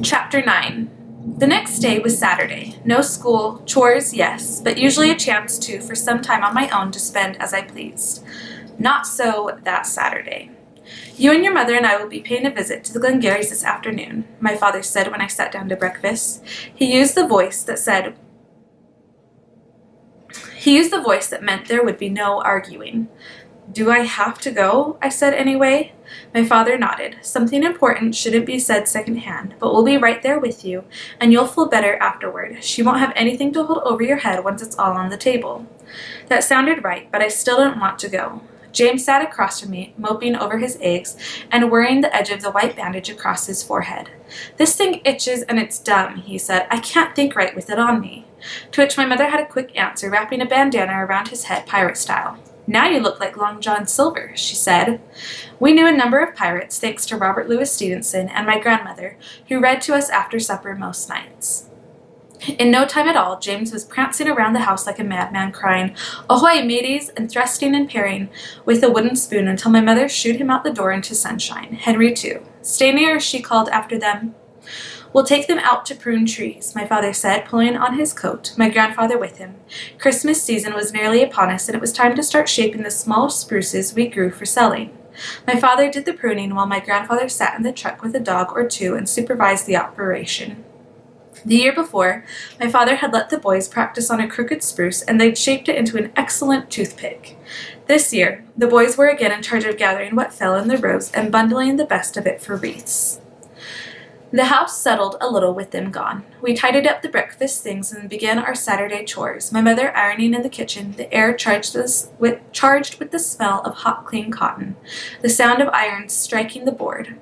Chapter 9. The next day was Saturday. No school, chores, yes, but usually a chance, too, for some time on my own to spend as I pleased. Not so that Saturday. "You and your mother and I will be paying a visit to the Glengarrys this afternoon," my father said when I sat down to breakfast. He used the voice that meant there would be no arguing. "Do I have to go?" I said anyway. My father nodded. "Something important shouldn't be said secondhand, but we'll be right there with you, and you'll feel better afterward. She won't have anything to hold over your head once it's all on the table." That sounded right, but I still didn't want to go. James sat across from me, moping over his eggs and worrying the edge of the white bandage across his forehead. "This thing itches and it's dumb," he said. "I can't think right with it on me." To which my mother had a quick answer, wrapping a bandana around his head pirate style. "Now you look like Long John Silver," she said. We knew a number of pirates, thanks to Robert Louis Stevenson and my grandmother, who read to us after supper most nights. In no time at all, James was prancing around the house like a madman, crying, "Ahoy, mateys!" and thrusting and parrying with a wooden spoon until my mother shooed him out the door into sunshine. Henry, too. "Stay near," she called after them. "We'll take them out to prune trees," my father said, pulling on his coat, my grandfather with him. Christmas season was nearly upon us, and it was time to start shaping the small spruces we grew for selling. My father did the pruning while my grandfather sat in the truck with a dog or two and supervised the operation. The year before, my father had let the boys practice on a crooked spruce, and they'd shaped it into an excellent toothpick. This year, the boys were again in charge of gathering what fell in the rows and bundling the best of it for wreaths. The house settled a little with them gone. We tidied up the breakfast things and began our Saturday chores, my mother ironing in the kitchen, the air charged with the smell of hot, clean cotton, the sound of irons striking the board.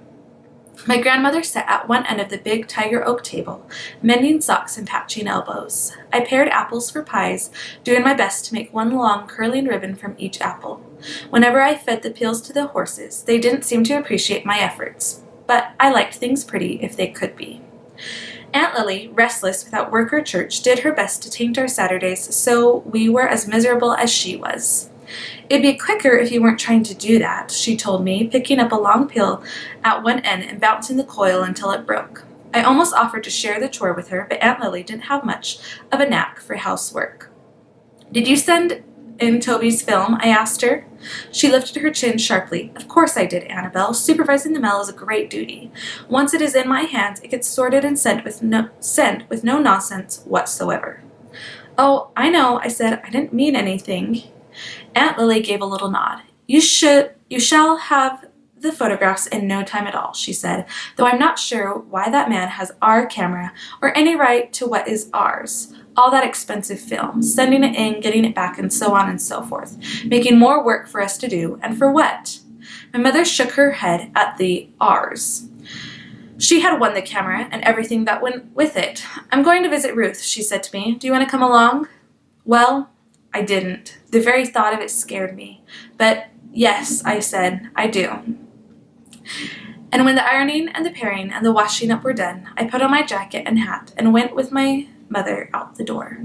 My grandmother sat at one end of the big tiger oak table, mending socks and patching elbows. I pared apples for pies, doing my best to make one long curling ribbon from each apple. Whenever I fed the peels to the horses, they didn't seem to appreciate my efforts, but I liked things pretty if they could be. Aunt Lily, restless without work or church, did her best to taint our Saturdays, so we were as miserable as she was. "It'd be quicker if you weren't trying to do that," she told me, picking up a long peel at one end and bouncing the coil until it broke. I almost offered to share the chore with her, but Aunt Lily didn't have much of a knack for housework. "Did you send in Toby's film?" I asked her. She lifted her chin sharply. "Of course I did, Annabelle. Supervising the mail is a great duty. Once it is in my hands, it gets sorted and sent with no nonsense whatsoever." "Oh, I know," I said. "I didn't mean anything." Aunt Lily gave a little nod. You shall have the photographs in no time at all," she said, "though I'm not sure why that man has our camera or any right to what is ours. All that expensive film, sending it in, getting it back, and so on and so forth, making more work for us to do, and for what?" My mother shook her head at the ours. She had won the camera and everything that went with it. "I'm going to visit Ruth," she said to me. "Do you want to come along?" Well, I didn't. The very thought of it scared me. But yes, I said, I do. And when the ironing and the paring and the washing up were done, I put on my jacket and hat and went with my mother out the door.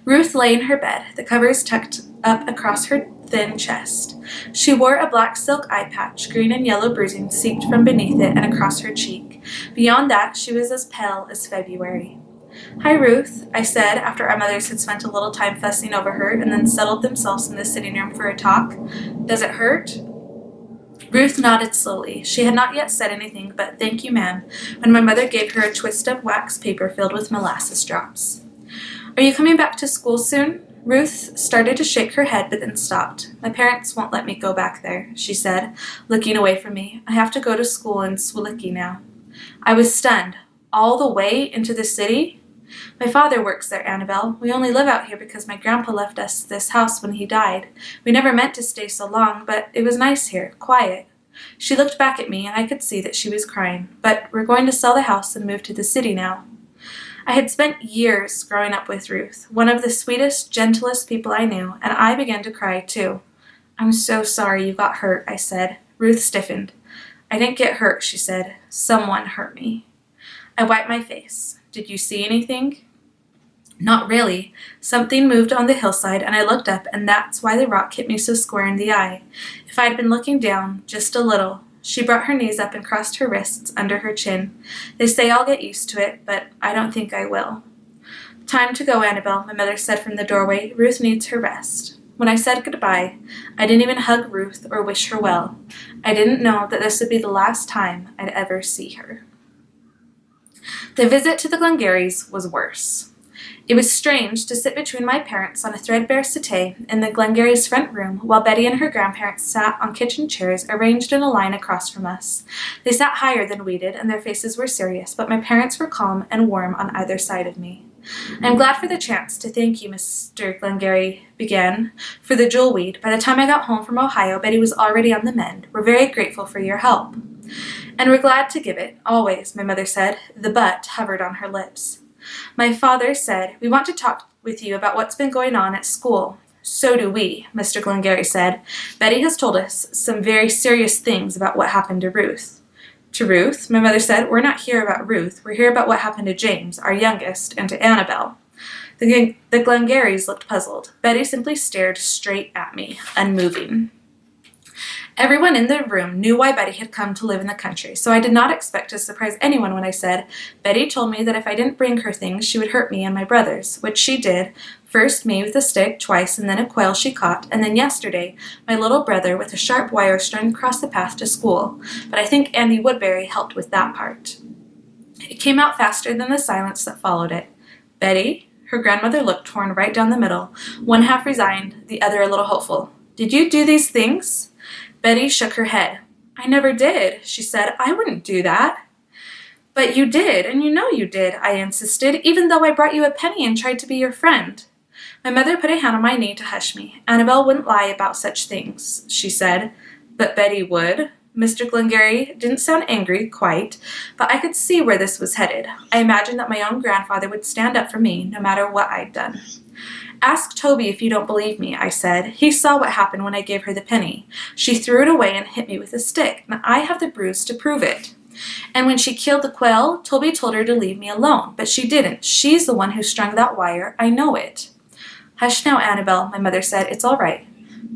Ruth lay in her bed, the covers tucked up across her thin chest. She wore a black silk eye patch, green and yellow bruising seeped from beneath it and across her cheek. Beyond that, she was as pale as February. "Hi, Ruth," I said, after our mothers had spent a little time fussing over her and then settled themselves in the sitting room for a talk. "Does it hurt?" Ruth nodded slowly. She had not yet said anything but "Thank you, ma'am," when my mother gave her a twist of wax paper filled with molasses drops. "Are you coming back to school soon?" Ruth started to shake her head but then stopped. "My parents won't let me go back there," she said, looking away from me. "I have to go to school in Swillicki now." I was stunned. All the way into the city? "My father works there, Annabelle. We only live out here because my grandpa left us this house when he died. We never meant to stay so long, but it was nice here, quiet." She looked back at me, and I could see that she was crying. "But we're going to sell the house and move to the city now." I had spent years growing up with Ruth, one of the sweetest, gentlest people I knew, and I began to cry, too. "I'm so sorry you got hurt," I said. Ruth stiffened. "I didn't get hurt," she said. "Someone hurt me." I wiped my face. "Did you see anything?" "Not really. Something moved on the hillside, and I looked up, and that's why the rock hit me so square in the eye. If I'd been looking down, just a little, She brought her knees up and crossed her wrists under her chin. They say I'll get used to it, but I don't think I will. Time to go, Annabelle, my mother said from the doorway. Ruth needs her rest. When I said goodbye, I didn't even hug Ruth or wish her well. I didn't know that this would be the last time I'd ever see her. The visit to the Glengarrys was worse. It was strange to sit between my parents on a threadbare settee in the Glengarrys' front room while Betty and her grandparents sat on kitchen chairs arranged in a line across from us. They sat higher than we did, and their faces were serious, but my parents were calm and warm on either side of me. I'm glad for the chance to thank you, Mr. Glengarry began, for the jewelweed. By the time I got home from Ohio, Betty was already on the mend. We're very grateful for your help. And we're glad to give it, always, my mother said. The but hovered on her lips. My father said, we want to talk with you about what's been going on at school. So do we, Mr. Glengarry said. Betty has told us some very serious things about what happened to Ruth. To Ruth, my mother said, we're not here about Ruth. We're here about what happened to James, our youngest, and to Annabelle. The Glengarrys looked puzzled. Betty simply stared straight at me, unmoving. Everyone in the room knew why Betty had come to live in the country, so I did not expect to surprise anyone when I said, Betty told me that if I didn't bring her things, she would hurt me and my brothers, which she did, first me with a stick twice and then a quail she caught, and then yesterday, my little brother with a sharp wire strung across the path to school, but I think Andy Woodbury helped with that part. It came out faster than the silence that followed it. Betty? Her grandmother looked torn right down the middle, one half resigned, the other a little hopeful. Did you do these things? Betty shook her head. I never did, she said. I wouldn't do that. But you did, and you know you did, I insisted, even though I brought you a penny and tried to be your friend. My mother put a hand on my knee to hush me. Annabelle wouldn't lie about such things, she said. But Betty would. Mr. Glengarry didn't sound angry, quite, but I could see where this was headed. I imagined that my own grandfather would stand up for me, no matter what I'd done. Ask Toby if you don't believe me, I said. He saw what happened when I gave her the penny. She threw it away and hit me with a stick, and I have the bruise to prove it. And when she killed the quail, Toby told her to leave me alone, but she didn't. She's the one who strung that wire. I know it. Hush now, Annabelle, my mother said. It's all right.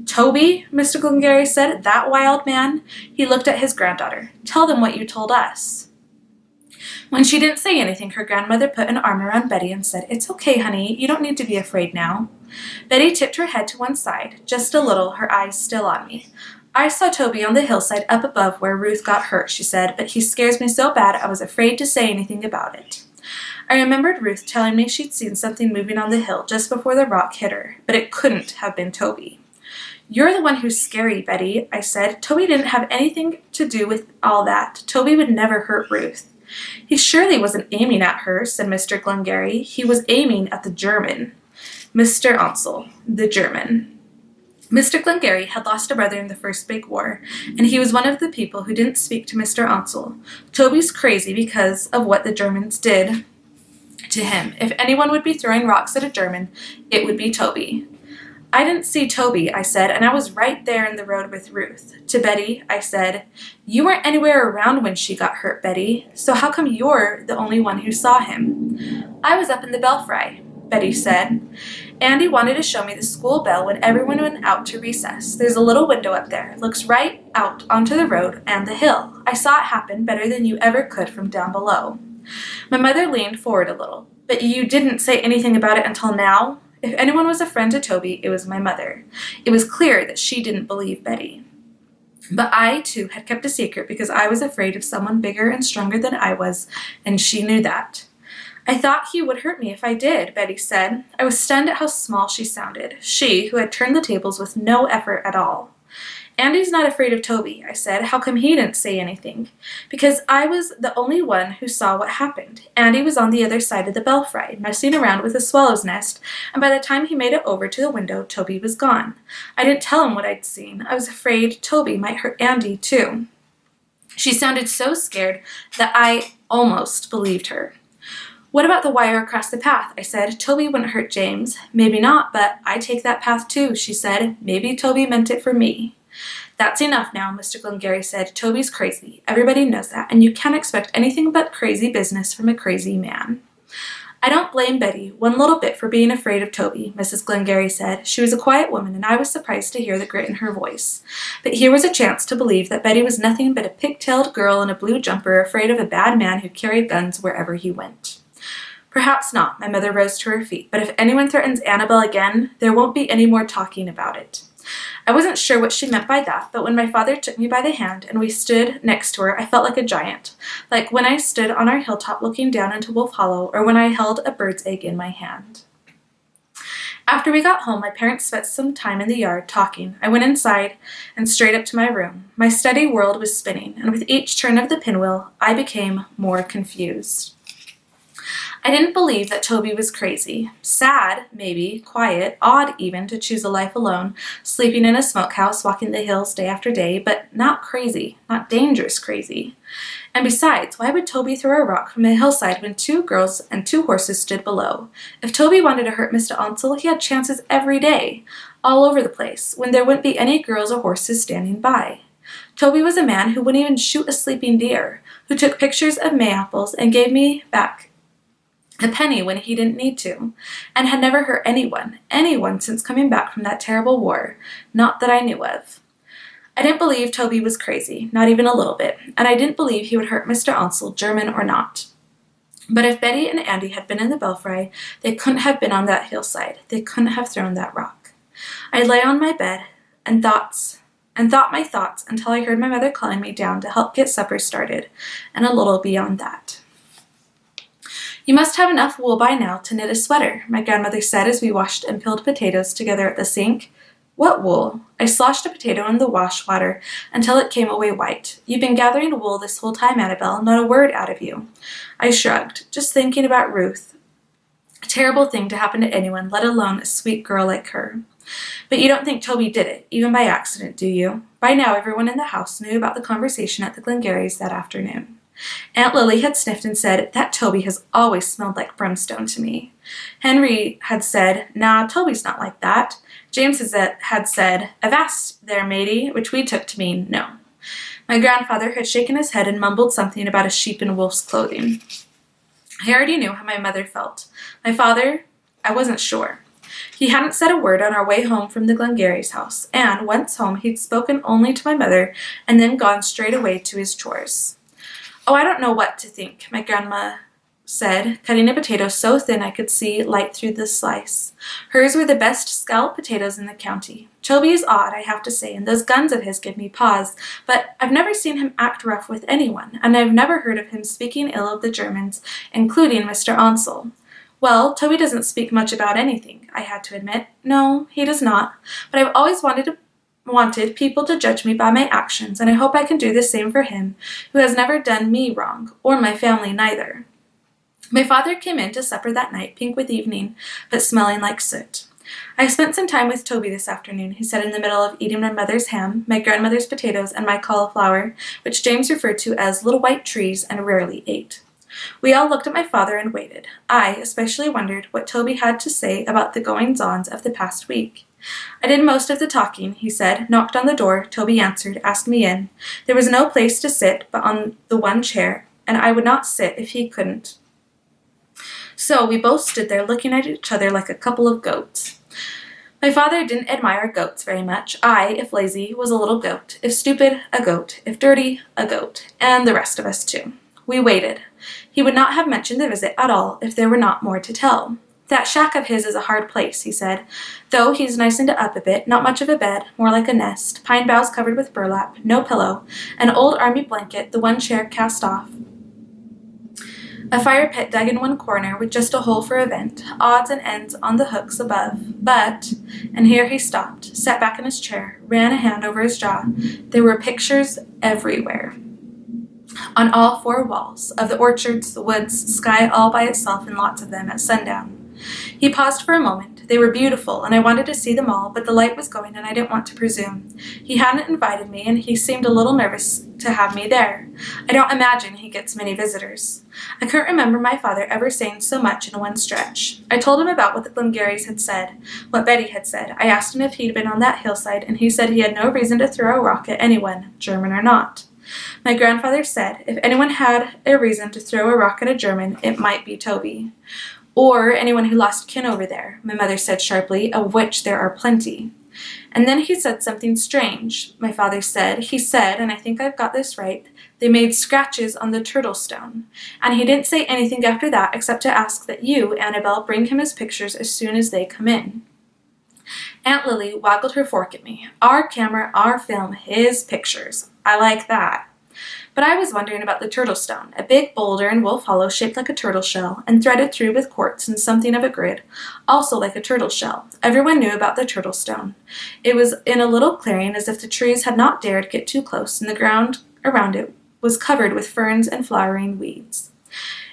Toby, Mr. Glengarry said, that wild man? He looked at his granddaughter. Tell them what you told us. When she didn't say anything, her grandmother put an arm around Betty and said, It's okay, honey. You don't need to be afraid now. Betty tipped her head to one side, just a little, her eyes still on me. I saw Toby on the hillside up above where Ruth got hurt, she said, but he scares me so bad I was afraid to say anything about it. I remembered Ruth telling me she'd seen something moving on the hill just before the rock hit her, but it couldn't have been Toby. You're the one who's scary, Betty, I said. Toby didn't have anything to do with all that. Toby would never hurt Ruth. He surely wasn't aiming at her, said Mr. Glengarry. He was aiming at the German. Mr. Ansel, the German. Mr. Glengarry had lost a brother in the First Big War, and he was one of the people who didn't speak to Mr. Ansel. Toby's crazy because of what the Germans did to him. If anyone would be throwing rocks at a German, it would be Toby. I didn't see Toby, I said, and I was right there in the road with Ruth. To Betty, I said, You weren't anywhere around when she got hurt, Betty, so how come you're the only one who saw him? I was up in the belfry, Betty said. Andy wanted to show me the school bell when everyone went out to recess. There's a little window up there. It looks right out onto the road and the hill. I saw it happen better than you ever could from down below. My mother leaned forward a little. But you didn't say anything about it until now? If anyone was a friend to Toby, it was my mother. It was clear that she didn't believe Betty. But I, too, had kept a secret because I was afraid of someone bigger and stronger than I was, and she knew that. I thought he would hurt me if I did, Betty said. I was stunned at how small she sounded, she who had turned the tables with no effort at all. Andy's not afraid of Toby, I said. How come he didn't say anything? Because I was the only one who saw what happened. Andy was on the other side of the belfry, messing around with a swallow's nest, and by the time he made it over to the window, Toby was gone. I didn't tell him what I'd seen. I was afraid Toby might hurt Andy, too. She sounded so scared that I almost believed her. What about the wire across the path? I said. Toby wouldn't hurt James. Maybe not, but I take that path too, she said. Maybe Toby meant it for me. That's enough now, Mr. Glengarry said. Toby's crazy. Everybody knows that, and you can't expect anything but crazy business from a crazy man. I don't blame Betty one little bit for being afraid of Toby, Mrs. Glengarry said. She was a quiet woman, and I was surprised to hear the grit in her voice. But here was a chance to believe that Betty was nothing but a pig-tailed girl in a blue jumper afraid of a bad man who carried guns wherever he went. Perhaps not, my mother rose to her feet, but if anyone threatens Annabel again, there won't be any more talking about it. I wasn't sure what she meant by that, but when my father took me by the hand and we stood next to her, I felt like a giant, like when I stood on our hilltop looking down into Wolf Hollow, or when I held a bird's egg in my hand. After we got home, my parents spent some time in the yard talking. I went inside and straight up to my room. My steady world was spinning, and with each turn of the pinwheel, I became more confused. I didn't believe that Toby was crazy. Sad, maybe, quiet, odd even to choose a life alone, sleeping in a smokehouse, walking the hills day after day, but not crazy, not dangerous crazy. And besides, why would Toby throw a rock from a hillside when 2 girls and 2 horses stood below? If Toby wanted to hurt Mr. Ansel, he had chances every day, all over the place, when there wouldn't be any girls or horses standing by. Toby was a man who wouldn't even shoot a sleeping deer, who took pictures of May-apples and gave me back a penny when he didn't need to, and had never hurt anyone since coming back from that terrible war, not that I knew of. I didn't believe Toby was crazy, not even a little bit, and I didn't believe he would hurt Mr. Ansel, German or not. But if Betty and Andy had been in the belfry, they couldn't have been on that hillside. They couldn't have thrown that rock. I lay on my bed and thought my thoughts until I heard my mother calling me down to help get supper started, and a little beyond that. You must have enough wool by now to knit a sweater, my grandmother said as we washed and peeled potatoes together at the sink. What wool? I sloshed a potato in the wash water until it came away white. You've been gathering wool this whole time, Annabel, not a word out of you. I shrugged, just thinking about Ruth. A terrible thing to happen to anyone, let alone a sweet girl like her. But you don't think Toby did it, even by accident, do you? By now everyone in the house knew about the conversation at the Glengarrys that afternoon. Aunt Lily had sniffed and said, "That Toby has always smelled like brimstone to me." Henry had said, "Nah, Toby's not like that." James had said, "Avast there, matey," which we took to mean no. My grandfather had shaken his head and mumbled something about a sheep in wolf's clothing. I already knew how my mother felt. My father, I wasn't sure. He hadn't said a word on our way home from the Glengarrys' house, and, once home, he'd spoken only to my mother and then gone straight away to his chores. "Oh, I don't know what to think," my grandma said, cutting a potato so thin I could see light through the slice. Hers were the best scalloped potatoes in the county. Toby is odd, I have to say, and those guns of his give me pause, but I've never seen him act rough with anyone, and I've never heard of him speaking ill of the Germans, including Mr. Ansel. Well, Toby doesn't speak much about anything, I had to admit. No, he does not, but I've always wanted people to judge me by my actions, and I hope I can do the same for him, who has never done me wrong, or my family neither. My father came in to supper that night, pink with evening, but smelling like soot. "I spent some time with Toby this afternoon," he said in the middle of eating my mother's ham, my grandmother's potatoes, and my cauliflower, which James referred to as little white trees and rarely ate. We all looked at my father and waited. I especially wondered what Toby had to say about the goings-ons of the past week. "I did most of the talking," he said, knocked on the door. Toby answered, asked me in. There was no place to sit but on the one chair, and I would not sit if he couldn't. So we both stood there looking at each other like a couple of goats. My father didn't admire goats very much. I, if lazy, was a little goat. If stupid, a goat. If dirty, a goat. And the rest of us too. We waited. He would not have mentioned the visit at all if there were not more to tell. "That shack of his is a hard place," he said, "though he's nicened it up a bit, not much of a bed, more like a nest, pine boughs covered with burlap, no pillow, an old army blanket, the one chair cast off, a fire pit dug in one corner with just a hole for a vent, odds and ends on the hooks above, but," and here he stopped, sat back in his chair, ran a hand over his jaw, "there were pictures everywhere. On all 4 walls, of the orchards, the woods, sky all by itself and lots of them at sundown." He paused for a moment. They were beautiful, and I wanted to see them all, but the light was going and I didn't want to presume. He hadn't invited me, and he seemed a little nervous to have me there. I don't imagine he gets many visitors. I couldn't remember my father ever saying so much in one stretch. I told him about what the Glengarrys had said, what Betty had said. I asked him if he'd been on that hillside, and he said he had no reason to throw a rock at anyone, German or not. My grandfather said if anyone had a reason to throw a rock at a German, it might be Toby. Or anyone who lost kin over there, my mother said sharply, of which there are plenty. And then he said something strange. My father said, and I think I've got this right, they made scratches on the turtle stone. And he didn't say anything after that except to ask that you, Annabel, bring him his pictures as soon as they come in. Aunt Lily waggled her fork at me. Our camera, our film, his pictures. I like that. But I was wondering about the turtle stone, a big boulder in Wolf Hollow shaped like a turtle shell and threaded through with quartz and something of a grid, also like a turtle shell. Everyone knew about the turtle stone. It was in a little clearing as if the trees had not dared get too close, and the ground around it was covered with ferns and flowering weeds.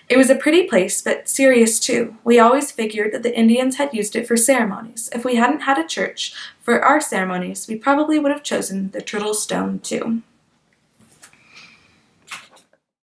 It was a pretty place, but serious too. We always figured that the Indians had used it for ceremonies. If we hadn't had a church for our ceremonies, we probably would have chosen the turtle stone too.